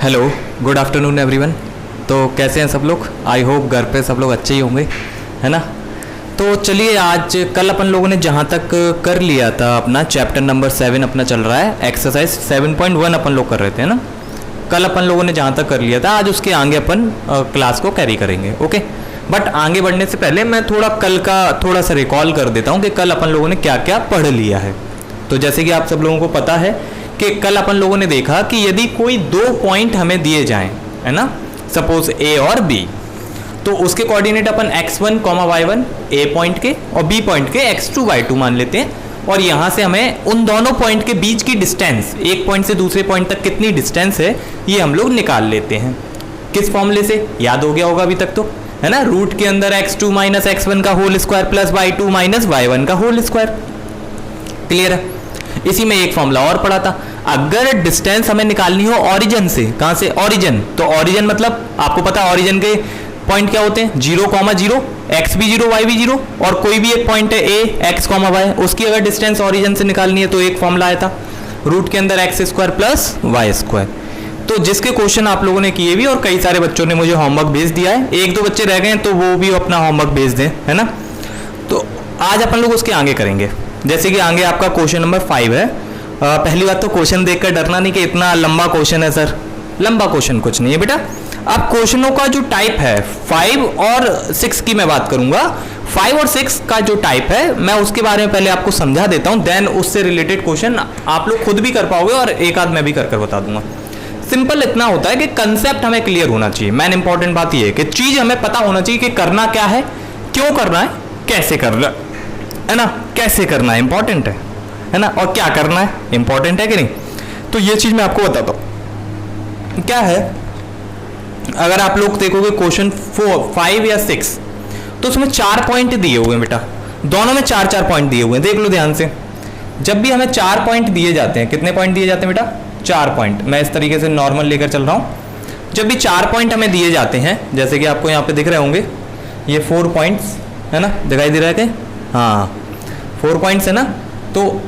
Hello, good afternoon everyone. तो कैसे हैं सब लोग? आई होप घर पे सब लोग अच्छे ही होंगे, है ना। तो चलिए, आज कल अपन लोगों ने जहाँ तक कर लिया था अपना चैप्टर नंबर 7 अपना चल रहा है, एक्सरसाइज 7.1 अपन लोग कर रहे थे, है ना। कल अपन लोगों ने जहाँ तक कर लिया था, आज उसके आगे अपन क्लास को कैरी करेंगे। ओके, बट आगे बढ़ने से पहले मैं कल का थोड़ा सा रिकॉल कर देता हूँ कि कल अपन लोगों ने क्या क्या पढ़ लिया है। तो जैसे कि आप सब लोगों को पता है कि कल अपन लोगों ने देखा कि यदि कोई दो पॉइंट हमें दिए जाएं, है ना, सपोज ए और बी, तो उसके कोऑर्डिनेट अपन x1, y1 ए पॉइंट के और बी पॉइंट के x2, y2 मान लेते हैं। और यहाँ से हमें उन दोनों पॉइंट के बीच की डिस्टेंस, एक पॉइंट से दूसरे पॉइंट तक कितनी डिस्टेंस है, ये हम लोग निकाल लेते हैं। किस फॉर्मूले से? याद हो गया होगा अभी तक तो, है ना। रूट के अंदर x2 माइनस x1 का whole square plus y2 minus y1 का होल स्क्वायर। क्लियर है? इसी में एक फॉर्मूला और पढ़ा था, अगर डिस्टेंस हमें निकालनी हो ओरिजिन से, कहां से? ओरिजिन। तो ओरिजिन मतलब आपको पता है ओरिजिन के पॉइंट क्या होते हैं? 0,0, x भी 0 y भी 0, और कोई भी एक पॉइंट है a x, y, उसकी अगर डिस्टेंस ओरिजिन से निकालनी है तो एक फॉर्मूला आया था, रूट के अंदर x square plus y square. तो जिसके क्वेश्चन आप लोगों ने किए भी और कई सारे बच्चों ने मुझे होमवर्क भेज दिया है, एक दो बच्चे रह गए हैं तो वो भी अपना होमवर्क भेज दें, है ना। तो आज अपन लोग उसके आगे करेंगे। जैसे कि आगे आपका क्वेश्चन नंबर 5 है। पहली बात तो क्वेश्चन देखकर डरना नहीं कि इतना लंबा क्वेश्चन है सर। लंबा क्वेश्चन कुछ नहीं है बेटा। अब क्वेश्चनों का जो टाइप है 5 और 6 की मैं बात करूंगा। 5 और 6 का जो टाइप है मैं उसके बारे में पहले आपको समझा देता हूं, देन उससे रिलेटेड क्वेश्चन आप लोग खुद भी कर पाओगे और एक आध मैं भी कर बता दूंगा। सिंपल इतना होता है कि कंसेप्ट हमें क्लियर होना चाहिए। मेन इंपॉर्टेंट बात यह है कि चीज हमें पता होना चाहिए कि करना क्या है, क्यों करना है, कैसे करना है ना। कैसे करना है इंपॉर्टेंट है ना, और क्या करना है इंपॉर्टेंट है कि नहीं। तो ये चीज मैं आपको बताता हूं क्या है। अगर आप लोग देखोगे क्वेश्चन 5 या 6, तो उसमें 4 पॉइंट दिए हुए हैं बेटा, दोनों में 4-4 पॉइंट दिए हुए हैं। देख लो ध्यान से, जब भी हमें 4 पॉइंट दिए जाते हैं, कितने पॉइंट दिए जाते हैं बेटा? 4 पॉइंट। मैं इस तरीके से नॉर्मल लेकर चल रहा हूं। जब भी 4 पॉइंट हमें दिए जाते हैं, जैसे कि आपको यहाँ पे दिख रहे होंगे, ये 4 पॉइंट्स है ना, दिखाई दे रहा है कि हाँ 4 पॉइंट्स है ना। तो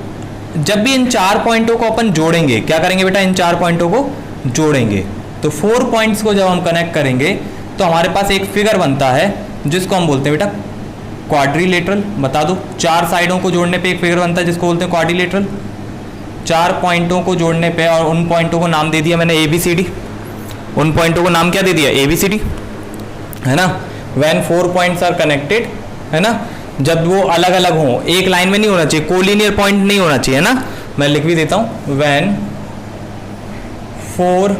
जब भी इन 4 पॉइंटों को अपन जोड़ेंगे, क्या करेंगे बेटा? इन 4 पॉइंटों को जोड़ेंगे। तो 4 पॉइंट्स को जब हम कनेक्ट करेंगे तो हमारे पास एक फिगर बनता है जिसको हम बोलते हैं बेटा क्वाड्रिलेटरल। बता दो, 4 साइडों को जोड़ने पे एक फिगर बनता है जिसको बोलते हैं क्वाड्रिलेटरल। 4 पॉइंटों को जोड़ने पे, और उन पॉइंटों को नाम दे दिया मैंने ABCD। उन पॉइंटों को नाम क्या दे दिया? ABCD, है ना। व्हेन 4 पॉइंट्स आर कनेक्टेड, है ना, जब वो अलग अलग हो, एक लाइन में नहीं होना चाहिए, कोलिनियर पॉइंट नहीं होना चाहिए, है ना। मैं लिख भी देता हूं, when 4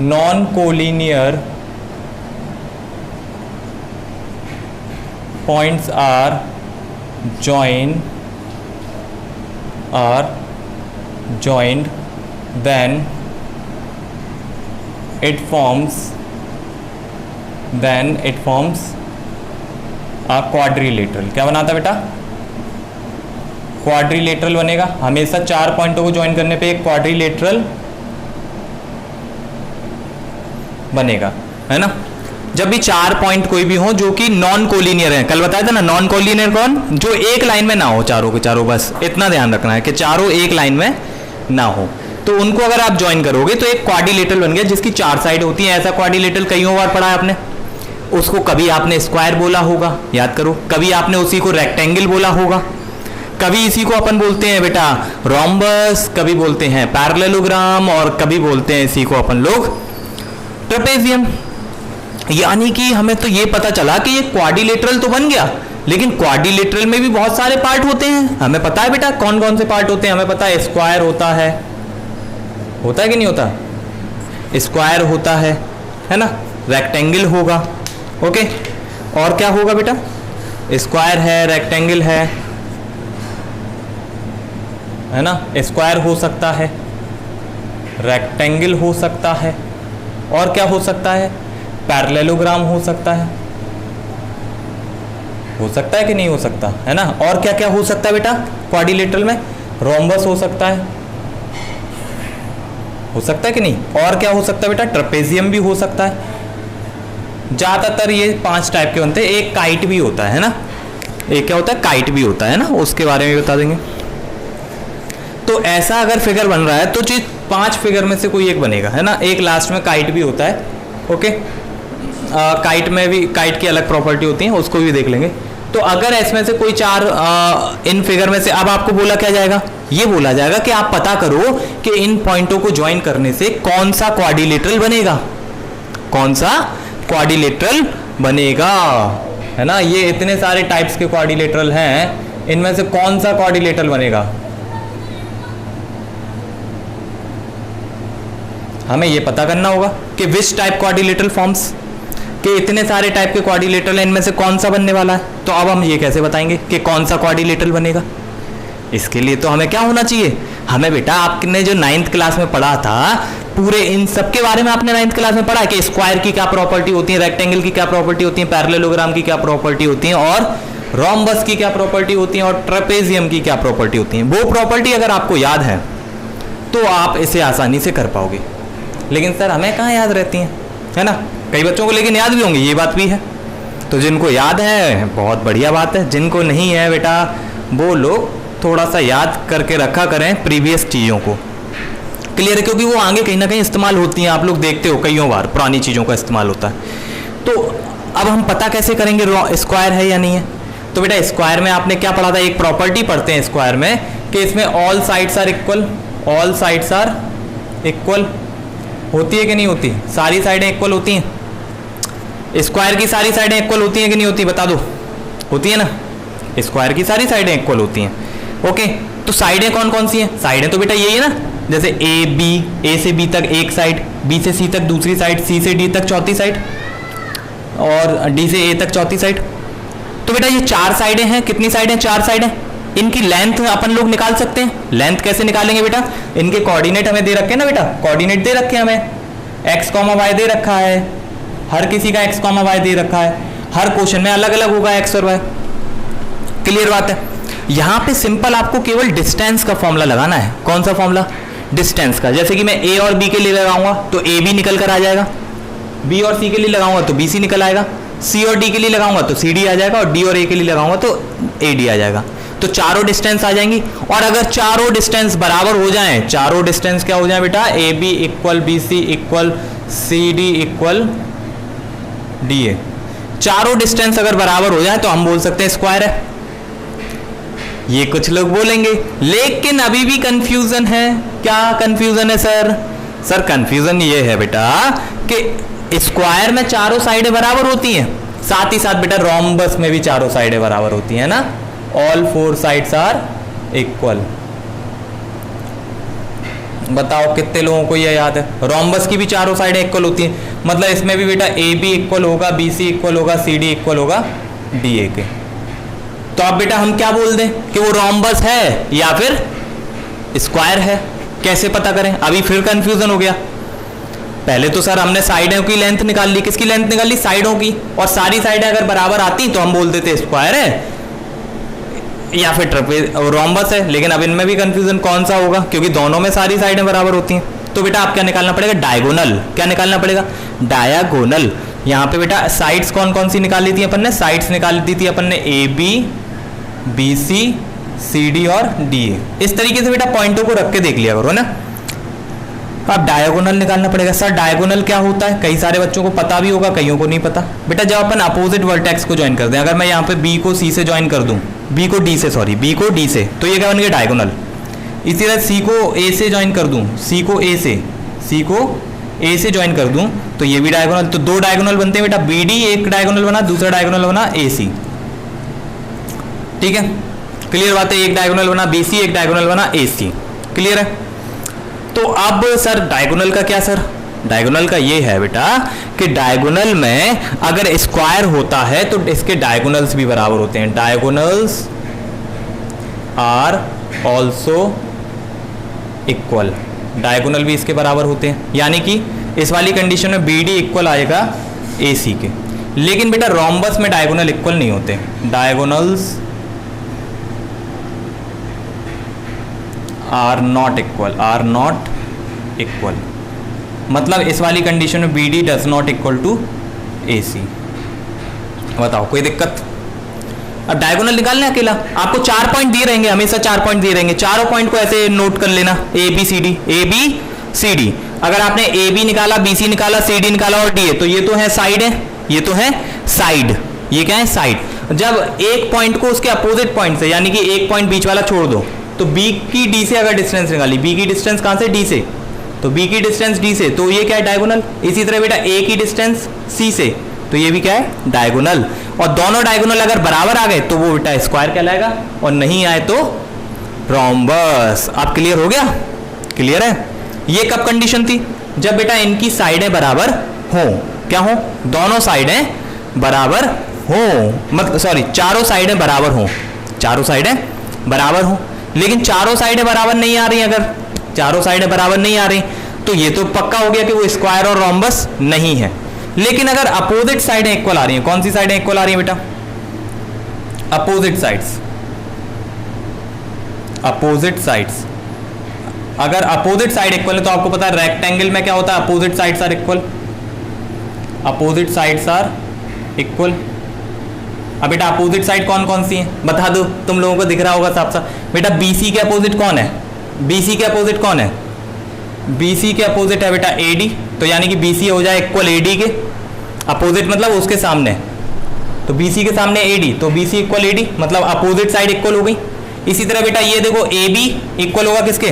non collinear points are joined then it forms a quadrilateral। क्या बनाता बेटा? क्वाड्रिलेटरल बनेगा। हमेशा 4 पॉइंटों को ज्वाइन करने पे एक क्वाड्रिलेटरल बनेगा, है ना। जब भी 4 पॉइंट कोई भी हो जो कि नॉन कोलिनियर है, कल बताया था ना, नॉन कोलिनियर कौन? जो एक लाइन में ना हो, चारों के चारों, बस इतना ध्यान रखना है कि चारों एक लाइन में ना हो। तो उनको अगर आप ज्वाइन करोगे तो एक क्वाड्रिलेटरल बन गया जिसकी 4 साइड होती है। ऐसा क्वाड्रिलेटरल कई बार पढ़ा है आपने। उसको कभी आपने स्क्वायर बोला होगा, याद करो, कभी आपने उसी को रेक्टेंगल बोला होगा, कभी इसी को अपन बोलते हैं बेटा रोम्बस, कभी बोलते हैं पैरेललोग्राम, और कभी बोलते हैं इसी को अपन लोग ट्रेपेजियम। यानी कि हमें तो ये पता चला कि ये क्वाड्रिलेटरल तो बन गया, लेकिन क्वाड्रिलेटरल में भी बहुत सारे पार्ट होते हैं। हमें पता है बेटा कौन कौन से पार्ट होते हैं। हमें पता है स्क्वायर होता है कि नहीं होता? स्क्वायर होता है ना, रेक्टेंगल होगा, ओके, और क्या होगा बेटा? स्क्वायर है, रेक्टेंगल है ना। स्क्वायर हो सकता है, रेक्टेंगल हो सकता है, और क्या हो सकता है? पैरेललोग्राम हो सकता है कि नहीं हो सकता, है ना। और क्या क्या हो सकता है बेटा क्वाड्रिलेटरल में? रोम्बस हो सकता है कि नहीं। और क्या हो सकता है बेटा? ट्रेपेजियम भी हो सकता है। ज्यादातर ये 5 टाइप के बनते हैं। एक काइट भी होता है ना, एक क्या होता है? काइट भी होता है ना, उसके बारे में बता देंगे। तो ऐसा अगर फिगर बन रहा है तो 5 फिगर में से कोई एक बनेगा, है ना। एक लास्ट में काइट भी होता है, ओके। काइट में भी, काइट की अलग प्रॉपर्टी होती है, उसको भी देख लेंगे। तो अगर इसमें से कोई 4 इन फिगर में से, अब आपको बोला क्या जाएगा, ये बोला जाएगा कि आप पता करो कि इन पॉइंटों को ज्वाइन करने से कौन सा क्वाड्रिलेटरल बनेगा, कौन सा क्वाड्रिलेटरल बनेगा, है ना। ये इतने सारे टाइप्स के क्वाड्रिलेटरल हैं, इनमें से कौन सा क्वाड्रिलेटरल बनेगा, हमें ये पता करना होगा कि विच टाइप क्वाड्रिलेटरल फॉर्म्स, कि इतने सारे टाइप के क्वाड्रिलेटरल हैं, इनमें से कौन सा बनने वाला है। तो अब हम ये कैसे बताएंगे कि कौन सा क्वाड्रिलेटरल बनेगा। इसके लिए तो हमें क्या होना चाहिए, हमें बेटा आपने जो 9th क्लास में पढ़ा था, पूरे इन सब के बारे में आपने 9th क्लास में पढ़ा कि स्क्वायर की क्या प्रॉपर्टी होती है, रेक्टेंगल की क्या प्रॉपर्टी होती है, पैरेललोग्राम की क्या प्रॉपर्टी होती है, और रोम्बस की क्या प्रॉपर्टी होती है, और ट्रेपेजियम की क्या प्रॉपर्टी होती है। वो प्रॉपर्टी अगर आपको याद है तो आप इसे आसानी से कर पाओगे। लेकिन सर हमें कहाँ याद रहती हैं, है ना। कई बच्चों को लेकिन याद भी होंगी, ये बात भी है। तो जिनको याद है बहुत बढ़िया बात है, जिनको नहीं है बेटा वो लोग थोड़ा सा याद करके रखा करें प्रीवियस चीज़ों को, क्लियर है, क्योंकि वो आगे कहीं ना कहीं इस्तेमाल होती हैं। आप लोग देखते हो कईयों बार पुरानी चीज़ों का इस्तेमाल होता है। तो अब हम पता कैसे करेंगे स्क्वायर है या नहीं है। तो बेटा स्क्वायर में आपने क्या पढ़ा था, एक प्रॉपर्टी पढ़ते हैं स्क्वायर में कि इसमें all sides are equal, all sides are equal होती है कि नहीं होती, सारी साइडें इक्वल होती हैं। स्क्वायर की सारी साइडें इक्वल होती हैं कि नहीं होती, बता दो, होती है ना। स्क्वायर की सारी साइडें इक्वल होती हैं, ओके। तो साइडें कौन कौन सी हैं, साइडें तो बेटा यही है ना, जैसे ए बी, ए से बी तक एक साइड, बी से सी तक दूसरी साइड, सी से डी तक चौथी साइड, और डी से ए तक चौथी साइड। तो बेटा ये 4 साइडें हैं, कितनी साइडें, 4 साइडें। इनकी लेंथ अपन लोग निकाल सकते हैं। लेंथ कैसे निकालेंगे बेटा, इनके कोऑर्डिनेट हमें दे रखे हैं ना बेटा, कोऑर्डिनेट दे रखे हैं हमें, x, y दे रखा है, हर किसी का x, y दे रखा है, हर क्वेश्चन में अलग अलग होगा x और y, क्लियर बात है। यहां पे सिंपल आपको केवल डिस्टेंस का फॉर्मूला लगाना है। कौन सा फॉर्मूला, डिस्टेंस का। जैसे कि मैं a और b के लिए लगाऊंगा तो a भी निकल कर आ जाएगा, b और c के लिए लगाऊंगा तो bc निकल आएगा, c और d के लिए लगाऊंगा तो cd आ जाएगा, और d और a के लिए लगाऊंगा तो ad आ जाएगा। तो चारों डिस्टेंस आ जाएंगी। और अगर चारों डिस्टेंस बराबर हो जाएं, चारों डिस्टेंस क्या हो जाए बेटा, A B equal B C equal C D equal D A, चारों डिस्टेंस अगर बराबर हो जाए तो हम बोल सकते हैं स्क्वायर है। ये कुछ लोग बोलेंगे, लेकिन अभी भी कंफ्यूजन है। क्या कंफ्यूजन है सर, सर कंफ्यूजन ये है बेटा कि स्क्वायर में चारों साइडें बराबर होती हैं, साथ ही साथ बेटा रोम्बस में भी चारों साइडें बराबर होती हैं ना, ऑल 4 साइड्स आर इक्वल। बताओ कितने लोगों को यह याद है, रोम्बस की भी चारों साइडें इक्वल होती हैं, मतलब इसमें भी बेटा ए बी इक्वल होगा, बी सी इक्वल होगा, सी डी इक्वल होगा डी ए के। तो अब बेटा हम क्या बोल दें कि वो रोम्बस है या फिर स्क्वायर है, कैसे पता करें। अभी फिर कंफ्यूजन हो गया। पहले तो सर हमने साइडों की लेंथ निकाल ली, किसकी लेंथ निकाल ली, साइडों की, और सारी साइडें अगर बराबर आती तो हम बोल देते स्क्वायर है या फिर रोम्बस है। लेकिन अब इनमें भी कंफ्यूजन कौन सा होगा, क्योंकि दोनों में सारी साइडें बराबर होती हैं। तो बेटा आप क्या निकालना पड़ेगा, डायगोनल। क्या निकालना पड़ेगा, डायगोनल। यहाँ पे बेटा साइड्स कौन कौन सी निकाल ली थी अपन ने, साइड्स निकाल दी थी अपन ने A B, B C, C D और डी ए। इस तरीके से बेटा पॉइंटों को रख के देख लिया करो ना। अब डायगोनल निकालना पड़ेगा। सर डायगोनल क्या होता है, कई सारे बच्चों को पता भी होगा, कईयों को नहीं पता। बेटा जब अपन अपोजिट वर्टेक्स को ज्वाइन कर दें, अगर मैं यहाँ पे बी को सी से ज्वाइन कर दूं, बी को डी से, सॉरी बी को डी से, तो ये क्या बन गया, डायगोनल। इसी तरह सी को ए से ज्वाइन कर दूं, सी को ए से, सी को ए से ज्वाइन कर दूं तो ये भी डायगोनल। तो 2 डायगोनल बनते हैं बेटा, बी डी एक डायगोनल बना, दूसरा डायगोनल बना ए सी, ठीक है, क्लियर बात है। एक डायगोनल बना बी सी, एक डायगोनल बना ए सी, क्लियर है। तो अब सर डायगोनल का क्या, सर डायगोनल का ये है बेटा कि डायगोनल में अगर स्क्वायर होता है तो इसके डायगोनल्स भी बराबर होते हैं। Diagonals are also equal, diagonal भी इसके बराबर होते हैं, यानी कि इस वाली कंडीशन में बी डी इक्वल आएगा ए सी के। लेकिन बेटा रोम्बस में डायगोनल इक्वल नहीं होते, diagonals are not equal, are not equal, मतलब इस वाली कंडीशन में B D does not equal to A C. बताओ कोई दिक्कत। अब डायगोनल निकालना है अकेला, आपको 4 पॉइंट दिए रहेंगे, हमेशा 4 पॉइंट दिए रहेंगे, चारों पॉइंट को ऐसे नोट कर लेना, A B C D, A B C D. अगर आपने ए बी निकाला, बी सी निकाला, सी डी निकाला और डी ए, तो ये तो है साइड है, ये तो है साइड, ये क्या है साइड। जब एक पॉइंट को उसके अपोजिट पॉइंट से, यानी कि एक पॉइंट बीच वाला छोड़ दो, तो बी की डी से अगर डिस्टेंस निकाली, बी की डिस्टेंस कहां से, डी से, तो बी की डिस्टेंस डी से, तो ये क्या है डायगोनल। इसी तरह बेटा ए की डिस्टेंस सी से, तो ये भी क्या है डायगोनल। और दोनों डायगोनल अगर बराबर आ गए तो वो बेटा स्क्वायर कहलाएगा, और नहीं आए तो रोम्बस। आप क्लियर हो गया, क्लियर है। ये कब कंडीशन थी, जब बेटा इनकी साइडें बराबर हो, क्या हो, दोनों साइडें बराबर हो, मतलब सॉरी चारों साइडें बराबर हो, चारों साइडें बराबर हो। लेकिन चारों साइडें बराबर नहीं आ रही, अगर चारों साइडें बराबर नहीं आ रही तो ये तो पक्का हो गया कि वो स्क्वायर और रोम्बस नहीं है। लेकिन अगर अपोजिट साइडें इक्वल आ रही हैं, कौन सी साइडें इक्वल आ रही हैं बेटा, अपोजिट साइड्स, अपोजिट साइड्स। अगर अपोजिट साइड इक्वल है तो आपको पता है रेक्टेंगल में क्या होता है, opposite sides are equal, opposite sides are equal. अब बेटा अपोजिट साइड कौन कौन सी हैं बता दो, तुम लोगों को दिख रहा होगा साफ साफ। बेटा बीसी के अपोजिट कौन है, बीसी के अपोजिट कौन है, बीसी के अपोजिट है बेटा एडी, तो यानी कि बीसी हो जाए इक्वल एडी के अपोजिट, मतलब उसके सामने, तो बीसी के सामने एडी, तो बीसी इक्वल एडी, मतलब अपोजिट साइड इक्वल हो गई। इसी तरह बेटा ये देखो ए बी इक्वल होगा किसके,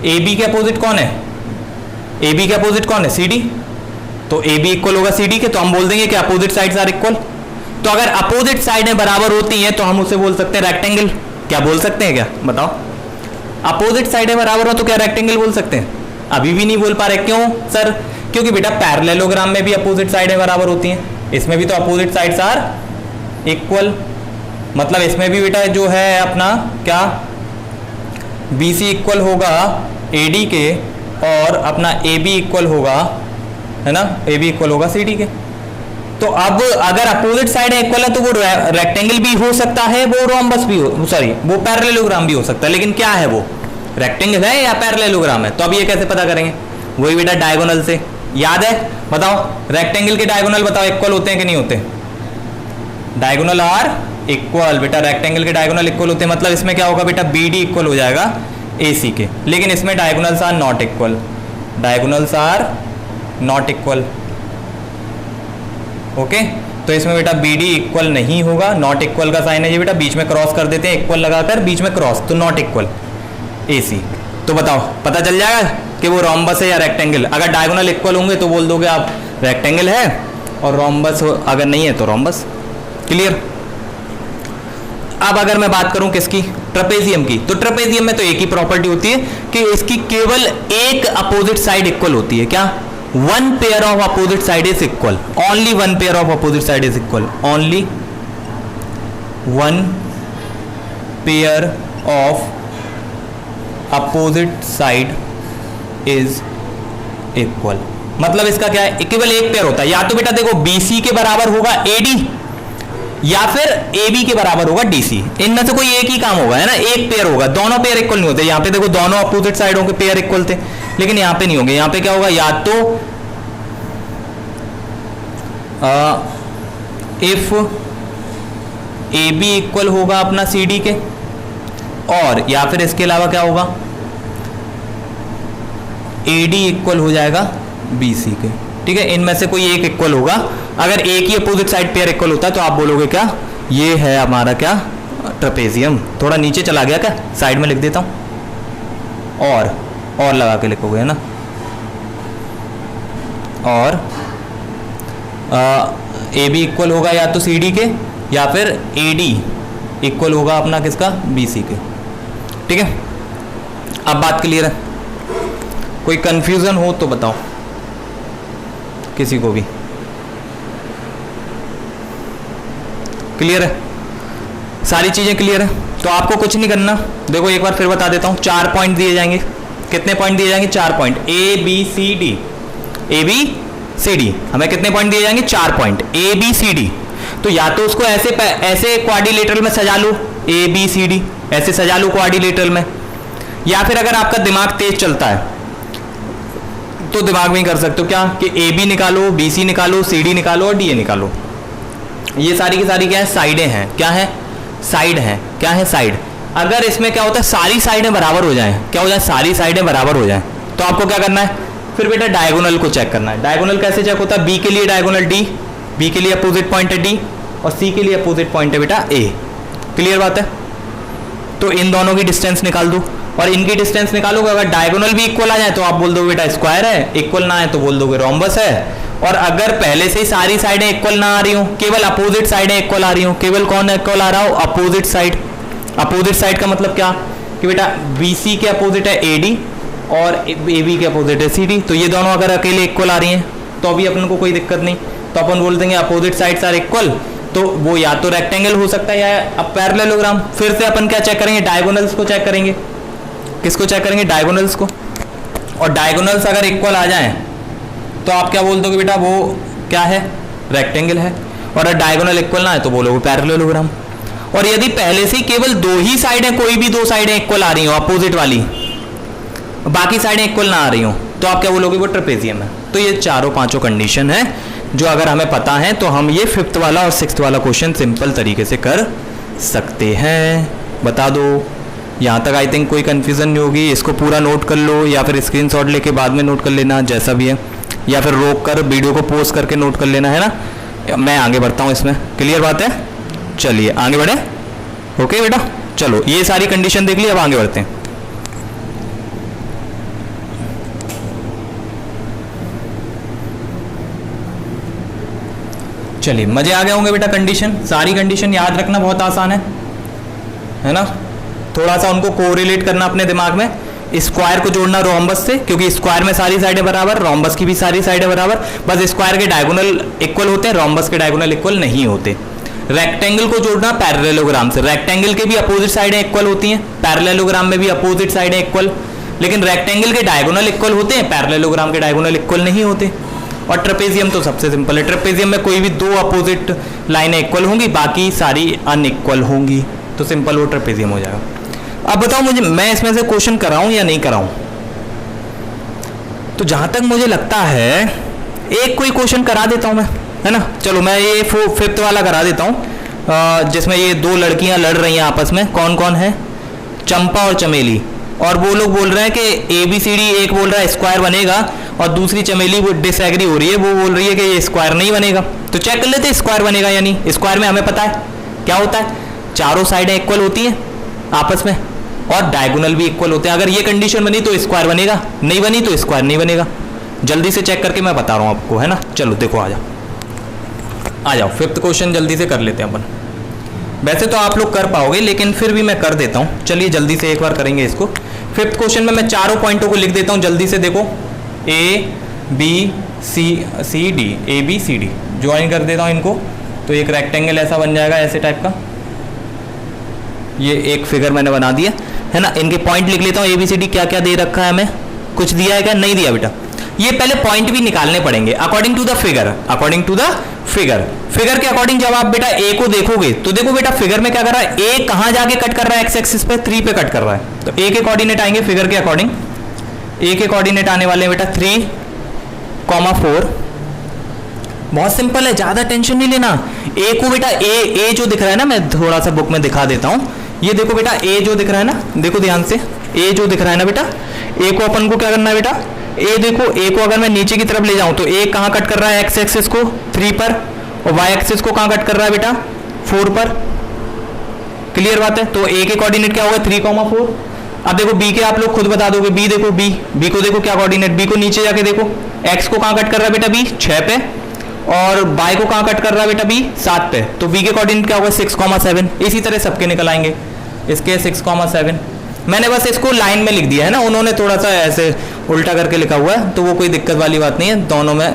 ए बी के अपोजिट कौन है, ए बी के अपोजिट कौन है, सी डी, तो ए बी इक्वल होगा सी डी के, तो हम बोल देंगे कि अपोजिट साइड्स आर इक्वल। तो अगर अपोजिट साइडें बराबर होती हैं तो हम उसे बोल सकते हैं रेक्टेंगल। क्या बोल सकते हैं, क्या बताओ, अपोजिट साइडें बराबर हो तो क्या रेक्टेंगल बोल सकते हैं, अभी भी नहीं बोल पा रहे, क्यों सर, क्योंकि बेटा पैरेललोग्राम में भी अपोजिट साइडें बराबर होती हैं, इसमें भी तो अपोजिट साइड्स आर इक्वल, मतलब इसमें भी बेटा जो है अपना क्या, BC इक्वल होगा AD के और अपना AB इक्वल होगा, है ना, AB इक्वल होगा CD के। तो अब अगर अपोजिट साइड इक्वल है तो वो रेक्टेंगल भी हो सकता है, वो रोम्बस भी हो, सॉरी वो पैरेललोग्राम भी हो सकता है, लेकिन क्या है वो, रेक्टेंगल है या पैरेललोग्राम है। तो अब ये कैसे पता करेंगे, वही बेटा डायगोनल से, याद है, बताओ रेक्टेंगल के डायगोनल बताओ इक्वल होते हैं कि नहीं होते, डायगोनल आर इक्वल, बेटा रेक्टेंगल के डायगोनल इक्वल होते हैं, मतलब इसमें क्या होगा बेटा BD इक्वल हो जाएगा AC के, लेकिन इसमें diagonals are not equal, diagonals are not equal, okay. तो इसमें बेटा BD इक्वल नहीं होगा, नॉट इक्वल का साइन है ये बेटा, बीच में क्रॉस कर देते हैं, इक्वल लगाकर बीच में क्रॉस, तो नॉट इक्वल AC। तो बताओ पता चल जाएगा कि वो रोम्बस है या रेक्टेंगल। अगर डायगोनल इक्वल होंगे तो बोल दोगे आप रेक्टेंगल है, और रोम्बस अगर नहीं है तो रोम्बस, क्लियर। अब अगर मैं बात करूं किसकी, ट्रेपेजियम की, तो ट्रेपेजियम में तो एक ही प्रॉपर्टी होती है कि इसकी केवल एक अपोजिट साइड इक्वल होती है, क्या, one pair of opposite side is equal, only one pair of opposite side is equal, only one pair of opposite side is equal. मतलब इसका क्या है, केवल एक पेयर होता है, या तो बेटा देखो BC के बराबर होगा AD या फिर AB के बराबर होगा DC, इनमें से कोई एक ही काम होगा, है ना, एक पेयर होगा, दोनों पेयर इक्वल नहीं होते। यहाँ पे देखो दोनों अपोजिट साइडों के पेयर इक्वल थे, लेकिन यहाँ पे नहीं होंगे, यहाँ पे क्या होगा, या तो इफ AB इक्वल होगा अपना CD के, और या फिर इसके अलावा क्या होगा, AD इक्वल हो जाएगा BC के, ठीक है, इनमें से कोई एक इक्वल होगा। अगर एक ही अपोजिट साइड पेयर इक्वल होता है तो आप बोलोगे क्या, ये है हमारा क्या, ट्रेपेजियम। थोड़ा नीचे चला गया क्या, साइड में लिख देता हूं, और लगा के लिखोगे, है ना, और AB इक्वल होगा या तो CD के, या फिर AD इक्वल होगा अपना किसका, BC के, ठीक है। अब बात क्लियर है, कोई कंफ्यूजन हो तो बताओ किसी को भी, क्लियर है, सारी चीजें क्लियर है। तो आपको कुछ नहीं करना, देखो एक बार फिर बता देता हूं, 4 पॉइंट दिए जाएंगे, कितने पॉइंट दिए जाएंगे, 4 पॉइंट, ABCD, ABCD, हमें कितने पॉइंट दिए जाएंगे, 4 पॉइंट ABCD। तो या तो उसको ऐसे क्वाड्रिलेटरल में सजा लो, ABCD ऐसे सजा लो क्वाड्रिलेटरल में, या फिर अगर आपका दिमाग तेज चलता है तो दिमाग में ही कर सकते हो, क्या कि AB निकालो, BC निकालो, CD निकालो और DA निकालो। ये सारी की सारी क्या है, साइडें हैं, क्या है, साइड हैं, क्या है, साइड। अगर इसमें क्या होता है, सारी साइडें बराबर हो जाएं, क्या हो जाए, सारी साइडें बराबर हो जाएं, तो आपको क्या करना है, फिर बेटा डायगोनल को चेक करना है। डायगोनल कैसे चेक होता है, बी के लिए डायगोनल डी, बी के लिए अपोजिट पॉइंट है डी, और सी के लिए अपोजिट पॉइंट है बेटा ए। क्लियर बात है। तो इन दोनों की डिस्टेंस निकाल दो, और इनकी डिस्टेंस निकालोगे, अगर डायगोनल भी इक्वल आ जाए तो आप बोल दोगे बेटा स्क्वायर है, इक्वल ना आए तो बोल दोगे रोम्बस है। और अगर पहले से ही सारी साइडें इक्वल ना आ रही हो, केवल अपोजिट साइडें इक्वल आ रही हो, केवल कौन इक्वल आ रहा हो, अपोजिट साइड। अपोजिट साइड का मतलब क्या कि बेटा BC के अपोजिट है AD और AB के अपोजिट है CD, तो ये दोनों अगर अकेले इक्वल आ रही हैं तो अभी अपन को कोई दिक्कत नहीं, तो अपन बोल देंगे अपोजिट साइड्स आर इक्वल, तो वो या तो रेक्टेंगल हो सकता है या पैरेललोग्राम। फिर से अपन क्या चेक करेंगे, डायगोनल्स को चेक करेंगे। किसको चेक करेंगे, डायगोनल्स को। और डायगोनल्स अगर इक्वल आ जाएं तो आप क्या बोल दोगे बेटा, वो क्या है, रेक्टेंगल है। और अगर डायगोनल इक्वल ना है तो बोलोगे पैरेललोग्राम। और यदि पहले से केवल दो ही साइडें, कोई भी दो साइडें इक्वल आ रही हो अपोजिट वाली, बाकी साइडें इक्वल ना आ रही हो, तो आप क्या बोलोगे, वो ट्रेपेजियम है। तो ये चारों पांचों कंडीशन है जो अगर हमें पता है तो हम ये 5th वाला और 6th वाला क्वेश्चन सिंपल तरीके से कर सकते हैं। बता दो, यहाँ तक आई थिंक कोई कंफ्यूजन नहीं होगी। इसको पूरा नोट कर लो या फिर स्क्रीनशॉट लेके बाद में नोट कर लेना, जैसा भी है, या फिर रोक कर वीडियो को पॉज करके नोट कर लेना, है ना। मैं आगे बढ़ता हूँ इसमें, क्लियर बात है। चलिए आगे बढ़े। ओके बेटा, चलो ये सारी कंडीशन देख ली, अब आगे बढ़ते हैं। चलिए, मजे आ गए होंगे बेटा। कंडीशन, सारी कंडीशन याद रखना बहुत आसान है ना। थोड़ा सा उनको कोरिलेट करना अपने दिमाग में। स्क्वायर को जोड़ना रोम्बस से, क्योंकि स्क्वायर में सारी साइडें बराबर, रोम्बस की भी सारी साइडें बराबर, बस स्क्वायर के डायगोनल इक्वल होते हैं, रोम्बस के डायगोनल इक्वल नहीं होते। रेक्टेंगल को जोड़ना पैरेललोग्राम से, रेक्टेंगल के भी अपोजिट साइडें इक्वल होती हैं, पैरेललोग्राम में भी अपोजिट साइडें इक्वल, लेकिन रेक्टेंगल के डायगोनल इक्वल होते हैं, पैरेललोग्राम के डायगोनल इक्वल नहीं होते। और ट्रेपेजियम तो सबसे सिंपल है, ट्रेपेजियम में कोई भी दो अपोजिट लाइनें इक्वल होंगी, बाकी सारी अनइक्वल होंगी, तो सिंपल वो ट्रेपेजियम हो जाएगा। अब बताओ मुझे, मैं इसमें से क्वेश्चन कराऊं या नहीं कराऊं। तो जहां तक मुझे लगता है एक कोई क्वेश्चन करा देता हूं मैं, है ना। चलो मैं ये 5th वाला करा देता हूं, जिसमें ये दो लड़कियां लड़ रही हैं आपस में। कौन कौन है, चंपा और चमेली। और वो लोग बोल रहे हैं कि ABCD, एक बोल रहा है स्क्वायर बनेगा और दूसरी चमेली वो डिसएग्री हो रही है, वो बोल रही है कि ये स्क्वायर नहीं बनेगा। तो चेक कर लेते हैं स्क्वायर बनेगा या नहीं। स्क्वायर में हमें पता है क्या होता है, चारों साइडें इक्वल होती हैं आपस में और डायगोनल भी इक्वल होते हैं। अगर ये कंडीशन बनी तो स्क्वायर बनेगा, नहीं बनी तो स्क्वायर नहीं बनेगा। जल्दी से चेक करके मैं बता रहा हूँ आपको, है ना। चलो देखो, आ जाओ 5th क्वेश्चन जल्दी से कर लेते हैं अपन। वैसे तो आप लोग कर पाओगे, लेकिन फिर भी मैं कर देता हूँ। चलिए जल्दी से एक बार करेंगे इसको। 5th क्वेश्चन में मैं चारों पॉइंटों को लिख देता हूँ, जल्दी से देखो। ABCD, ABCD ज्वाइन कर देता हूँ इनको, तो एक रेक्टेंगल ऐसा बन जाएगा, ऐसे टाइप का। ये एक फिगर मैंने बना दिया, है ना। इनके पॉइंट लिख लेता हूँ। ABCD क्या क्या दे रखा है हमें, कुछ दिया है क्या, नहीं दिया बेटा। ये पहले पॉइंट भी निकालने पड़ेंगे according to the figure, according to the figure. Figure के अकॉर्डिंग जब आप बेटा ए को देखोगे तो देखो बेटा फिगर में क्या कर रहा है, ए कहां जाके कट कर रहा है, एक्स एक्सिस पे 3 पे कट कर रहा है। तो ए के कोऑर्डिनेट आएंगे फिगर के अकॉर्डिंग। ए के कोऑर्डिनेट आने वाले हैं बेटा 3,4। बहुत सिंपल है, ज्यादा टेंशन नहीं लेना। ए को बेटा ए जो दिख रहा है ना, मैं थोड़ा सा बुक में दिखा देता हूं। ये देखो बेटा ए जो दिख रहा है ना, देखो ध्यान से, ए जो दिख रहा है ना बेटा, ए को अपन को क्या करना है बेटा, ए देखो, ए को अगर मैं नीचे की तरफ ले जाऊं तो ए कहां कट कर रहा है, एक्स एक्सिस को 3 पर, और वाई एक्सिस को कहां कट कर रहा है बेटा 4 पर। क्लियर बात है। तो ए के कोऑर्डिनेट क्या होगा 3,4। अब देखो बी के आप लोग खुद बता दोगे। बी देखो, बी को देखो क्या कोऑर्डिनेट, बी को नीचे जाके देखो, एक्स को कहां कट कर रहा है बेटा बी 6 पे, और बाय को कहां कट कर रहा है बेटा बी 7 पे। तो बी के कोऑर्डिनेट क्या होगा 6,7। इसी तरह सबके निकल आएंगे, इसके 6,7। मैंने बस इसको लाइन में लिख दिया है ना, उन्होंने थोड़ा सा ऐसे उल्टा करके लिखा हुआ है, तो वो कोई दिक्कत वाली बात नहीं है, दोनों में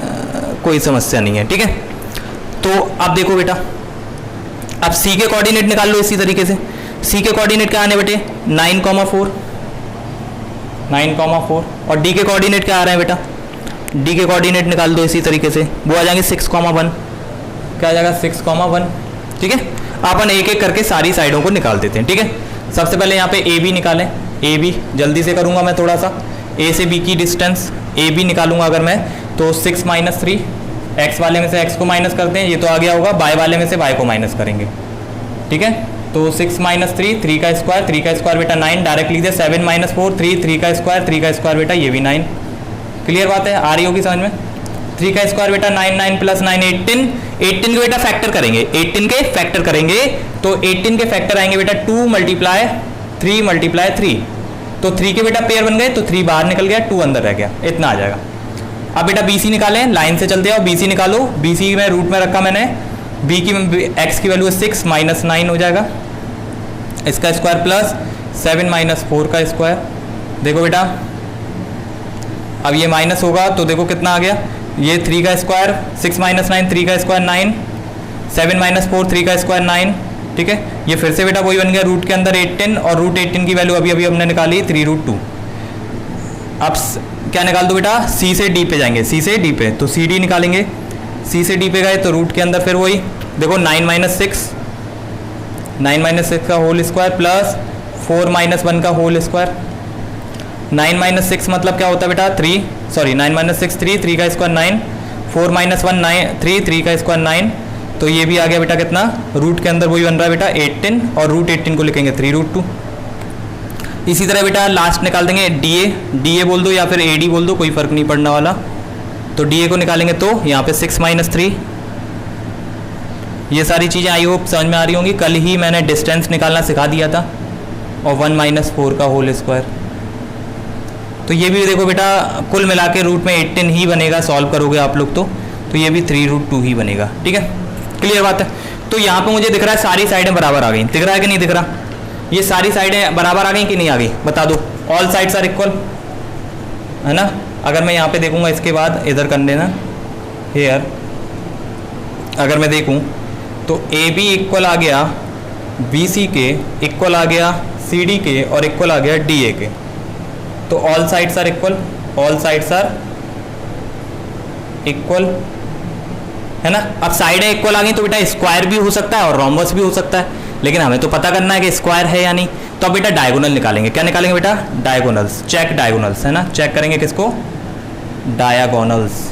कोई समस्या नहीं है, ठीक है। तो अब देखो बेटा, अब सी के कोऑर्डिनेट निकाल लो इसी तरीके से। सी के कोऑर्डिनेट क्या आने बेटे 9,4, और डी के कोऑर्डिनेट क्या आ रहे हैं बेटा, डी के कोऑर्डिनेट निकाल दो इसी तरीके से, वो आ जाएंगे 6,1। क्या आ जाएगा 6,1, ठीक है। अपन एक एक करके सारी साइडों को निकाल देते हैं, ठीक है। सबसे पहले यहाँ पे ए बी निकालें। ए बी जल्दी से करूँगा मैं थोड़ा सा। ए से बी की डिस्टेंस ए बी निकालूंगा अगर मैं, तो 6 - 3, एक्स वाले में से एक्स को माइनस करते हैं, ये तो आ गया होगा, बाय वाले में से बाय को माइनस करेंगे, ठीक है। तो 6 माइनस 3 3 का स्क्वायर बेटा 9, डायरेक्ट लिख दिया 7 माइनस 4 3 3 का स्क्वायर बेटा ये भी 9। क्लियर बात है, आ रही होगी समझ में। 3 का स्क्वायर बेटा 9 9 प्लस 9 18, 18 के बेटा फैक्टर करेंगे, 18 के फैक्टर करेंगे तो 18 के फैक्टर आएंगे बेटा 2 मल्टीप्लाई 3 मल्टीप्लाई 3, तो 3 के बेटा पेयर बन गए तो 3 बाहर निकल गया 2 अंदर रह गया, इतना आ जाएगा। अब बेटा BC निकालें, लाइन से चलते हैं, BC निकालो। BC में रूट में रखा मैंने, b की x की वैल्यू है 6 माइनस 9 हो जाएगा, इसका स्क्वायर प्लस 7 माइनस 4 का स्क्वायर। देखो बेटा अब ये माइनस होगा तो देखो कितना आ गया, ये 3 का स्क्वायर 6 माइनस 9 3 का स्क्वायर 9, 7 माइनस 4 3 का स्क्वायर 9, ठीक है। ये फिर से बेटा वही बन गया रूट के अंदर 18, और रूट 18 की वैल्यू अभी अभी हमने निकाली 3 रूट 2। अब क्या निकाल दो बेटा, C से D पे जाएंगे, C से D पे, तो CD निकालेंगे। C से D पे गए तो रूट के अंदर फिर वही देखो 9 माइनस 6 का होल स्क्वायर प्लस 4 माइनस 1 का होल स्क्वायर। 9 माइनस 6 मतलब क्या होता है बेटा 9 माइनस 6 3 का स्क्वायर 9, 4 माइनस 1 9 3 का स्क्वायर 9, तो ये भी आ गया बेटा कितना, रूट के अंदर वही बन रहा है बेटा 18, और रूट 18 को लिखेंगे 3 रूट 2। इसी तरह बेटा लास्ट निकाल देंगे DA बोल दो या फिर AD बोल दो, कोई फर्क नहीं पड़ने वाला। तो DA को निकालेंगे तो यहाँ पे 6 माइनस 3, ये सारी चीज़ें आई होप समझ में आ रही होंगी। कल ही मैंने डिस्टेंस निकालना सिखा दिया था, और 1 माइनस 4 का होल स्क्वायर। तो ये भी देखो बेटा कुल मिला के रूट में 18 ही बनेगा, सॉल्व करोगे आप लोग तो ये भी 3 रूट 2 ही बनेगा, ठीक है। क्लियर बात है। तो यहाँ पे मुझे दिख रहा है सारी साइडें बराबर आ गई, दिख रहा है कि नहीं दिख रहा, ये सारी साइडें बराबर आ गई कि नहीं आ गई, बता दो। ऑल साइड्स आर इक्वल, है ना। अगर मैं यहाँ पे देखूंगा इसके बाद इधर कर देना हेयर, अगर मैं देखूं तो AB इक्वल आ गया BC के, इक्वल आ गया CD के, और इक्वल आ गया DA के। तो all sides are equal, all sides are equal, है ना। अब साइडें इक्वल आ गई तो बेटा स्क्वायर भी हो सकता है और रोम्बस भी हो सकता है, लेकिन हमें तो पता करना है कि स्क्वायर है या नहीं। तो अब बेटा डायगोनल निकालेंगे, क्या निकालेंगे बेटा, डायगोनल्स, चेक डायगोनल्स, है ना। चेक करेंगे किसको, डायगोनल्स।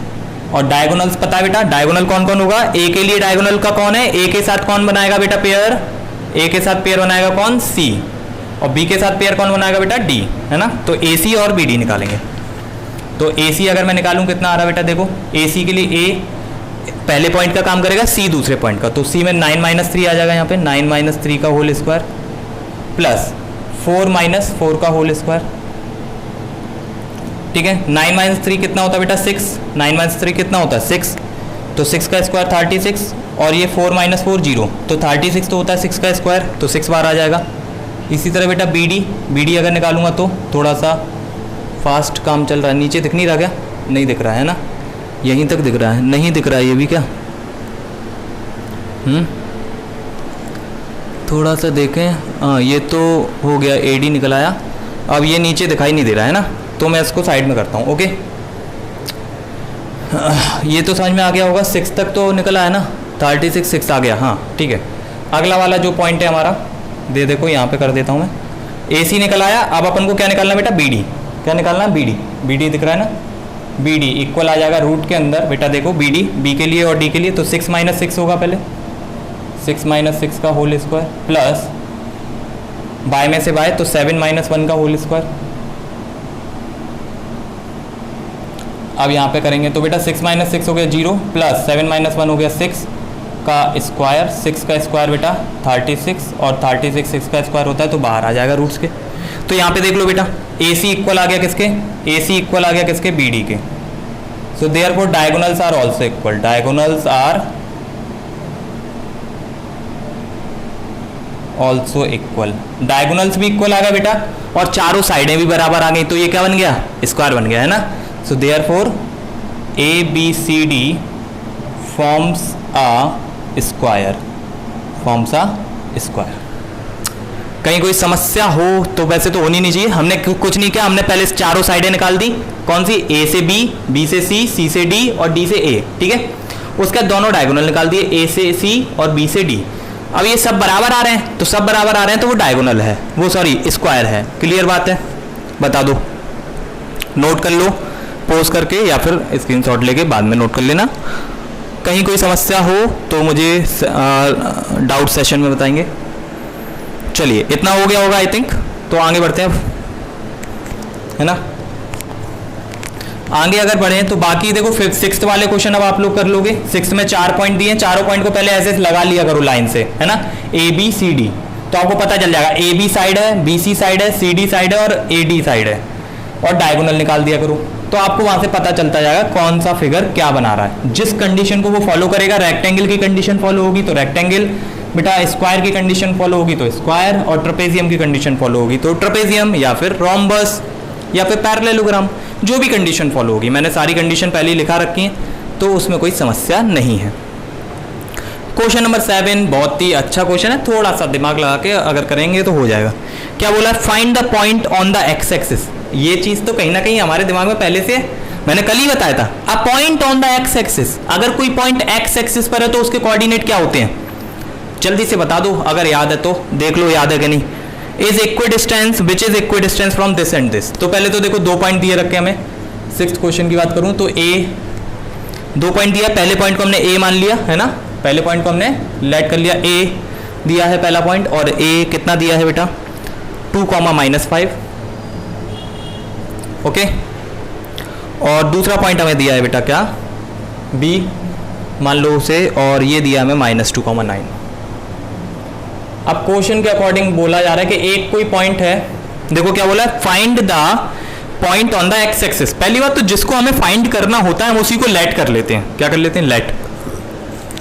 और डायगोनल्स पता है बेटा, डायगोनल कौन कौन होगा, ए के लिए डायगोनल का कौन है, ए के साथ कौन बनाएगा बेटा पेयर, ए के साथ पेयर बनाएगा कौन, C, और B के साथ पेयर कौन बनाएगा बेटा, D, है ना। तो AC और BD निकालेंगे। तो AC अगर मैं निकालूं कितना आ रहा है बेटा, देखो AC के लिए A पहले पॉइंट का काम करेगा, C दूसरे पॉइंट का, तो C में 9 माइनस 3 आ जाएगा यहाँ पे, 9 माइनस 3 का होल स्क्वायर प्लस 4 माइनस 4 का होल स्क्वायर, ठीक है। 9 माइनस 3 कितना होता है बेटा 6, 9 माइनस 3 कितना होता है 6, तो 6 का स्क्वायर 36, और ये 4 माइनस 4 0, तो 36 तो होता है 6 का स्क्वायर, तो 6 बार आ जाएगा। इसी तरह बेटा BD अगर निकालूंगा तो थोड़ा सा फास्ट काम चल रहा है, नीचे दिख नहीं रहा क्या, नहीं दिख रहा है ना, यहीं तक दिख रहा है, नहीं दिख रहा है ये भी क्या, थोड़ा सा देखें, हाँ ये तो हो गया, AD निकल आया। अब ये नीचे दिखाई नहीं दे रहा है ना, तो मैं इसको साइड में करता हूँ, ओके। ये तो समझ में आ गया होगा, 6 तक तो निकल आया ना, 36 6 आ गया, हाँ ठीक है। अगला वाला जो पॉइंट है हमारा, देखो यहाँ पे कर देता हूँ मैं, AC निकल आया। अब अपन को क्या निकालना बेटा, BD, क्या निकालना, BD दिख रहा है ना, BD इक्वल आ जाएगा रूट के अंदर, बेटा देखो BD B के लिए और D के लिए, तो 6 माइनस 6 होगा पहले, 6 माइनस 6 का होल स्क्वायर प्लस बाय में से बाय, तो 7 माइनस 1 का होल स्क्वायर। अब यहाँ पे करेंगे तो बेटा 6 माइनस 6 हो गया 0, प्लस 7 माइनस 1 हो गया 6 का स्क्वायर, 6 का स्क्वायर बेटा 36, और 36 6 का स्क्वायर होता है तो बाहर आ जाएगा रूट्स के। तो यहाँ पे देख लो बेटा AC इक्वल आ गया किसके, AC इक्वल आ गया किसके, BD के। So therefore diagonals are also equal, diagonals are also equal, diagonals भी इक्वल आ गया बेटा, और चारों साइडें भी बराबर आ गई, तो ये क्या बन गया, स्क्वायर बन गया, है ना। So therefore ABCD forms a square, forms a square. कहीं कोई समस्या हो तो वैसे तो होनी नहीं चाहिए, हमने कुछ नहीं किया, हमने पहले चारों साइडें निकाल दी, कौन सी, A से B, B से C, C से D और D से A, ठीक है। उसके बाद दोनों डायगोनल निकाल दिए, A से C और B से D। अब ये सब बराबर आ रहे हैं, तो सब बराबर आ रहे हैं तो वो डायगोनल है, वो सॉरी स्क्वायर है। क्लियर बात है, बता दो, नोट कर लो पोज करके, या फिर स्क्रीनशॉट लेके बाद में नोट कर लेना। कहीं कोई समस्या हो तो मुझे डाउट सेशन में बताएंगे। चलिए इतना हो गया होगा आई थिंक, तो आगे बढ़ते हैं अब, है ना। आगे अगर बढ़े तो बाकी देखो फिफ्थ सिक्स्थ वाले क्वेश्चन अब आप लोग कर लोगे। सिक्स्थ में 4 पॉइंट दिए, चारों पॉइंट को पहले ऐसे लगा लिया करो लाइन से, है ना, ए बी सी डी, तो आपको पता चल जाएगा ए बी साइड है, बी सी साइड है, सी डी साइड है और ए डी साइड है, और डायगोनल निकाल दिया करो, तो आपको वहां से पता चलता जाएगा कौन सा फिगर क्या बना रहा है। जिस कंडीशन को वो फॉलो करेगा, रेक्टेंगल की कंडीशन फॉलो होगी तो रेक्टेंगल, बेटा स्क्वायर की कंडीशन फॉलो होगी तो स्क्वायर, और ट्रेपेजियम की कंडीशन फॉलो होगी तो ट्रेपेजियम, या फिर रोम्बस, या फिर पैरेललोग्राम, जो भी कंडीशन फॉलो होगी। मैंने सारी कंडीशन पहले ही लिखा रखी है, तो उसमें कोई समस्या नहीं है। क्वेश्चन नंबर 7 बहुत ही अच्छा क्वेश्चन है, थोड़ा सा दिमाग लगा के अगर करेंगे तो हो जाएगा। क्या बोला है, find the point on the x axis. ये चीज तो कहीं ना कहीं हमारे दिमाग में पहले से, मैंने कल ही बताया था, a point on the x axis, अगर कोई पॉइंट एक्स एक्सिस पर है तो उसके कोऑर्डिनेट क्या होते हैं, जल्दी से बता दो, अगर याद है तो देख लो याद है कि नहीं। Is equidistance which is equidistance from this and this. तो पहले तो देखो 2 पॉइंट दिए रखे हमें, 6th क्वेश्चन की बात करूं तो ए 2 पॉइंट दिया, पहले पॉइंट को हमने ए मान लिया, है ना, पहले पॉइंट को हमने लेट कर लिया, ए दिया है पहला पॉइंट, और ए कितना दिया है बेटा 2, -5, ओके। और दूसरा पॉइंट हमें दिया है बेटा क्या, बी मान लो उसे, और ये दिया हमें -2,9। अब क्वेश्चन के अकॉर्डिंग बोला जा रहा है कि एक कोई पॉइंट है, देखो क्या बोला है, find the point on the x axis. पहली बात तो जिसको हमें फाइंड करना होता है उसी को लेट कर लेते हैं, क्या कर लेते हैं, लेट।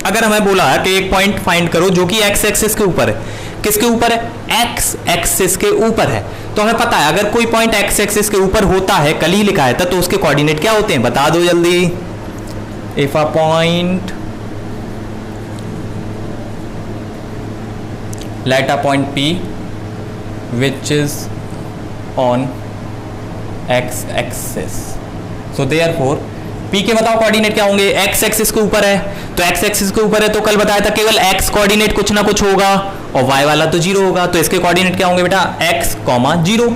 अगर हमें बोला है कि एक पॉइंट फाइंड करो जो कि एक्स एक्सिस के ऊपर है, किसके ऊपर है, एक्स एक्सिस के ऊपर है, तो हमें पता है अगर कोई पॉइंट एक्स एक्सिस के ऊपर होता है, कल ही लिखा है था, तो उसके कोऑर्डिनेट क्या होते हैं, बता दो जल्दी। If a point, let a point P which is on x axis, so therefore P के बताओ कोऑर्डिनेट क्या होंगे, x एक्सिस के ऊपर है, तो x एक्सिस के ऊपर है तो कल बताया था केवल x कोऑर्डिनेट कुछ ना कुछ होगा, और y वाला तो 0 होगा, तो इसके कोऑर्डिनेट क्या होंगे बेटा, x, 0,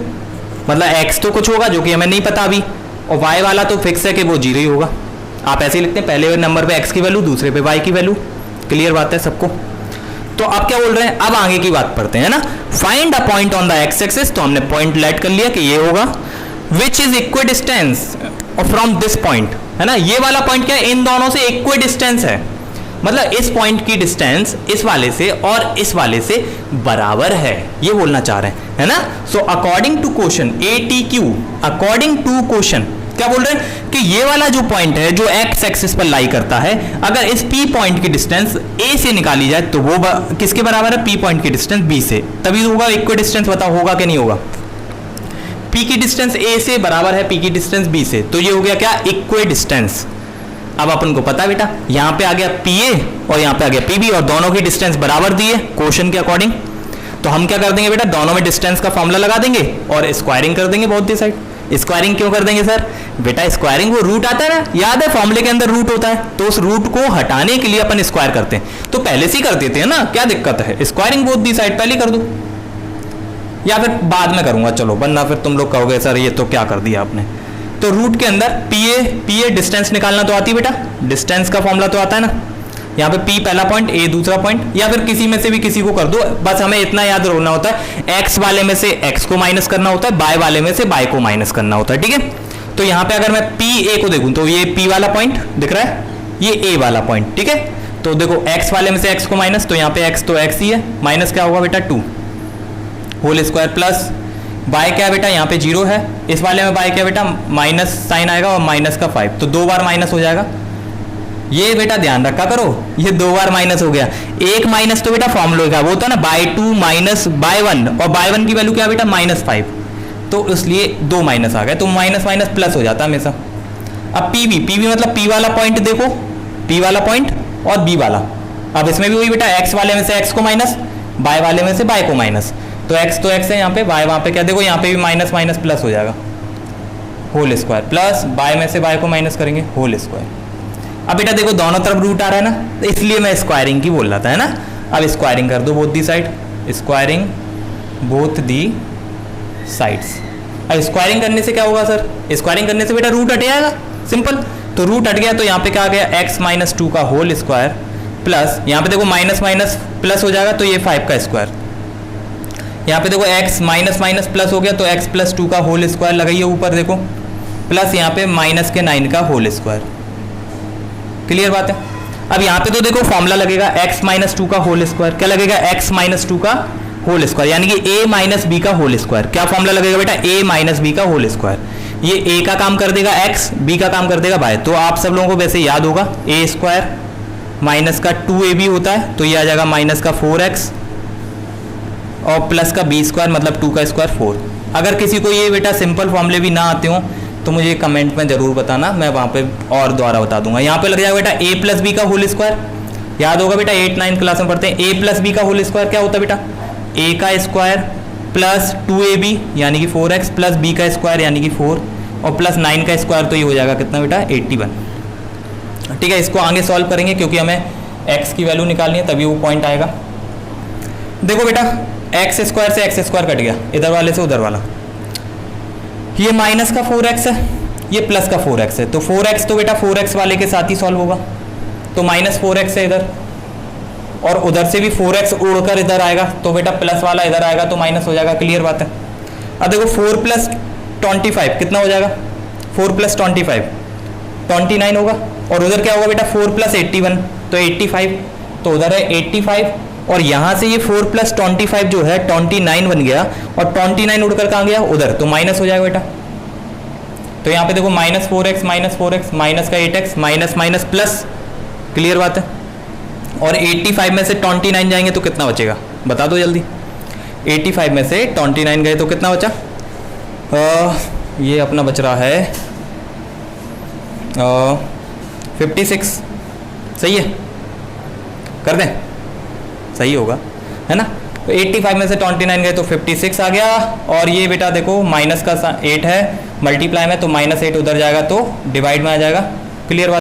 मतलब x तो कुछ होगा जो कि हमें नहीं पता अभी, और y वाला तो फिक्स है कि वो 0 ही होगा। आप ऐसे ही लिखते हैं, पहले नंबर पे x की वैल्यू, दूसरे पे y की वैल्यू, क्लियर बात है सबको। तो अब क्या बोल रहे हैं, अब आगे की बात पढ़ते हैं ना। Find a point on the x axis, तो हमने पॉइंट लेट कर लिया कि ये होगा, which is equidistance from this point, है ना, ये वाला पॉइंट क्या है, इन दोनों से इक्विडिस्टेंस है, मतलब इस पॉइंट की डिस्टेंस इस वाले से और इस वाले से बराबर है, ये बोलना चाह रहे हैं, है ना। So according to question ATQ, according to question क्या बोल रहे हैं कि ये वाला जो पॉइंट है जो एक्स एक्सिस पर लाई करता है, अगर इस P पॉइंट की डिस्टेंस A से निकाली जाए तो वो किसके बराबर है, P पॉइंट की डिस्टेंस B से, तभी होगा इक्वल डिस्टेंस। बताओ होगा कि नहीं होगा, P की डिस्टेंस A से बराबर है P की डिस्टेंस B से, तो ये हो गया क्या, इक्वल डिस्टेंस। अब अपन को पता बेटा, यहाँ पे आ गया PA और यहाँ पे आ गया PB, और दोनों की डिस्टेंस बराबर दी है क्वेश्चन के अकॉर्डिंग, तो हम क्या कर देंगे बेटा, दोनों में डिस्टेंस का फॉर्मूला लगा देंगे और स्क्वायरिंग कर देंगे बोथ दी साइड। स्क्वायरिंग क्यों कर देंगे सर, बेटा स्क्वायरिंग वो रूट आता है ना, याद है फॉर्मूले के अंदर रूट होता है, तो उस रूट को हटाने के लिए अपन स्क्वायर करते हैं, तो पहले से ही कर देते हैं ना, क्या दिक्कत है, स्क्वायरिंग बोथ दी साइड पहले कर दो, या फिर बाद में करूंगा चलो, वरना फिर तुम लोग कहोगे सर ये तो क्या कर दिया आपने। तो रूट के अंदर PA डिस्टेंस निकालना तो आती है बेटा, डिस्टेंस का फॉर्मूला तो आता है ना, यहाँ पे P पहला पॉइंट, A दूसरा पॉइंट, या फिर किसी में से भी किसी को कर दो, बस हमें इतना याद रखना होता है, x वाले में से x को माइनस करना होता है, y वाले में से y को माइनस करना होता है, ठीक है। तो यहाँ पे अगर मैं PA को देखूं तो ये P वाला पॉइंट दिख रहा है, ये A वाला पॉइंट, ठीक है। तो देखो x वाले में से x को माइनस, तो यहाँ पे x तो x ही है, माइनस क्या होगा बेटा 2 होल स्क्वायर, प्लस y क्या है बेटा, यहाँ पे 0 है, इस वाले में y क्या बेटा, माइनस साइन आएगा और माइनस का 5, तो 2 बार माइनस हो जाएगा, ये बेटा ध्यान रखा करो, ये 2 बार माइनस हो गया, एक माइनस तो बेटा फॉर्मूला का वो होता है ना, by2 माइनस by1, और by1 की वैल्यू क्या बेटा -5, तो इसलिए 2 माइनस आ गए, तो माइनस माइनस प्लस हो जाता है हमेशा। अब PB मतलब P वाला पॉइंट देखो, P वाला पॉइंट और B वाला, अब इसमें भी वही बेटा, x वाले में से x को माइनस, y वाले में से y को माइनस, तो x है यहाँ पे, y वहाँ पे क्या देखो, यहाँ पे भी माइनस माइनस प्लस हो जाएगा, होल स्क्वायर, प्लस y में से y को माइनस करेंगे, होल स्क्वायर। अब बेटा देखो दोनों तरफ रूट आ रहा है ना, तो इसलिए मैं स्क्वायरिंग की बोल रहा था, है ना। अब स्क्वायरिंग कर दो both the side, squaring both the sides. अब स्क्वायरिंग करने से क्या होगा सर, स्क्वायरिंग करने से बेटा रूट हट जाएगा, सिंपल, तो रूट हट गया, तो यहाँ पे क्या आ गया, x - 2 का होल स्क्वायर, प्लस यहाँ पे देखो माइनस माइनस प्लस हो जाएगा, तो ये 5 का स्क्वायर, यहाँ पे देखो x माइनस माइनस प्लस हो गया, तो x प्लस 2 का होल स्क्वायर लगाइए ऊपर देखो, प्लस यहाँ पे माइनस के 9 का होल स्क्वायर। क्लियर बात है। अब यहाँ पे तो देखो फॉर्मूला लगेगा x माइनस 2 का होल स्क्वायर। क्या लगेगा? x माइनस 2 का होल स्क्वायर, यानी कि a माइनस बी का होल स्क्वायर। क्या फॉर्मूला लगेगा बेटा? a माइनस बी का होल स्क्वायर। ये a का काम कर देगा x, b का काम कर देगा y। तो आप सब लोगों को वैसे याद होगा a स्क्वायर माइनस का 2ab होता है, तो ये आ जाएगा माइनस का 4x और प्लस का b स्क्वायर मतलब 2 का स्क्वायर 4। अगर किसी को ये बेटा सिंपल फॉर्मूले भी ना आते हो तो मुझे कमेंट में जरूर बताना, मैं वहाँ पे और द्वारा बता दूंगा। यहाँ पे लग जाएगा बेटा a प्लस बी का होल स्क्वायर। याद होगा बेटा 8-9 क्लास में पढ़ते हैं, a प्लस बी का होल स्क्वायर क्या होता है बेटा? a का स्क्वायर प्लस 2ab यानी कि 4x प्लस b का स्क्वायर यानी कि 4 और प्लस 9 का स्क्वायर, तो ये हो जाएगा कितना बेटा? 81। ठीक है, इसको आगे सॉल्व करेंगे क्योंकि हमें x की वैल्यू निकालनी है, तभी वो पॉइंट आएगा। देखो बेटा एक्स स्क्वायर से एक्स स्क्वायर कट गया, इधर वाले से उधर वाला। ये माइनस का 4x है, ये प्लस का 4x है, तो 4x तो बेटा 4x वाले के साथ ही सॉल्व होगा, तो माइनस 4x है इधर, और उधर से भी 4x उड़कर इधर आएगा, तो बेटा प्लस वाला इधर आएगा तो माइनस हो जाएगा। क्लियर बात है। अब देखो 4 प्लस 25 कितना हो जाएगा? 4 प्लस 25 29 होगा, और उधर क्या होगा बेटा? 4 प्लस 81 तो 85, तो उधर है 85, और यहाँ से ये 4 प्लस 25 जो है 29 बन गया, और 29 उड़कर कहाँ गया? उधर, तो माइनस हो जाएगा बेटा। तो यहाँ पे देखो माइनस 4x माइनस का 8x minus minus plus. Clear बात है। और 85 में से 29 जाएंगे तो कितना बचेगा? बता दो जल्दी। 85 में से 29 गए तो कितना बचा? ये अपना बच रहा है 56। सही है, कर दें? सही होगा, है ना। तो 85 में से 29 गए तो 56 आ गया, और ये बेटा देखो माइनस का 8 है, मल्टीप्लाई में, तो -8 उधर जाएगा तो डिवाइड में आ जाएगा। क्लियर बात।